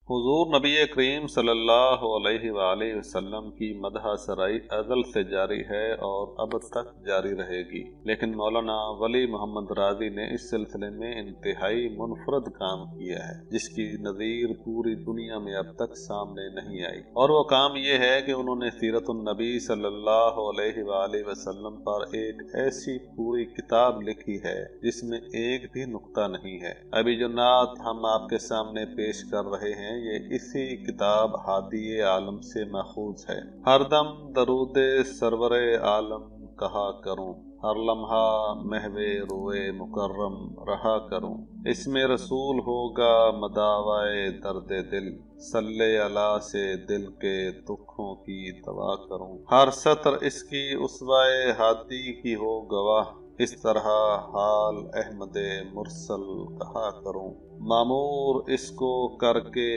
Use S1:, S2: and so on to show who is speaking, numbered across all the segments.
S1: حضور نبی کریم صلی اللہ علیہ وآلہ وسلم کی مدح سرائی ازل سے جاری ہے اور اب تک جاری رہے گی، لیکن مولانا ولی محمد راضی نے اس سلسلے میں انتہائی منفرد کام کیا ہے، جس کی نظیر پوری دنیا میں اب تک سامنے نہیں آئی، اور وہ کام یہ ہے کہ انہوں نے سیرت النبی صلی اللہ علیہ وآلہ وسلم پر ایک ایسی پوری کتاب لکھی ہے جس میں ایک بھی نقطہ نہیں ہے۔ ابھی جو نعت ہم آپ کے سامنے پیش کر رہے ہیں یہ اسی کتاب ہادی عالم سے ماخوذ ہے۔ ہر دم درود سرور عالم کہا کروں، ہر لمحہ محو روئے مکرم رہا کروں، اس میں رسول ہوگا مداوائے درد دل، صلی اللہ سے دل کے دکھوں کی دوا کروں، ہر سطر اس کی اسوائے ہادی کی ہو گواہ، اس طرح حال احمد مرسل کہا کروں، معمور اس کو کر کے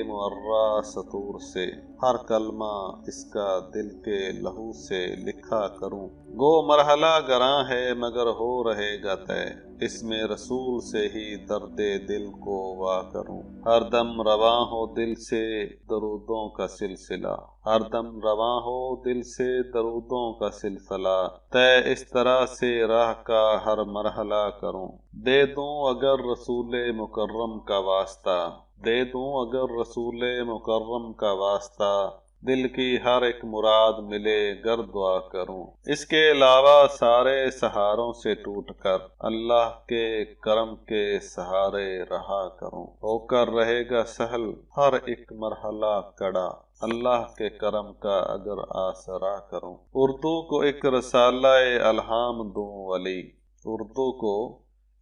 S1: معرّا سطور سے، ہر کلمہ اس کا دل کے لہو سے لکھا کروں، گو مرحلہ گراں ہے مگر ہو رہے گا طے، اس میں رسول سے ہی درد دل کو وا کروں، ہر دم رواں ہو دل سے درودوں کا سلسلہ، ہر دم رواں ہو دل سے درودوں کا سلسلہ، طے اس طرح سے راہ کا ہر مرحلہ کروں، دے دوں اگر رسول مکرم کا واسطہ، دے دوں اگر رسول مکرم کا واسطہ، دل کی ہر ایک مراد ملے گر دعا کروں، اس کے علاوہ سارے سہاروں سے ٹوٹ کر اللہ کے کرم کے سہارے رہا کروں، ہو کر رہے گا سہل ہر ایک مرحلہ کڑا، اللہ کے کرم کا اگر آسرا کروں، اردو کو ایک رسالہ الہام دوں ولی، اردو کو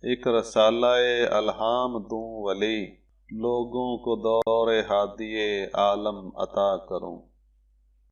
S1: ایک رسالہ الہام دوں ولی، لوگوں کو دور ہادی عالم عطا کروں۔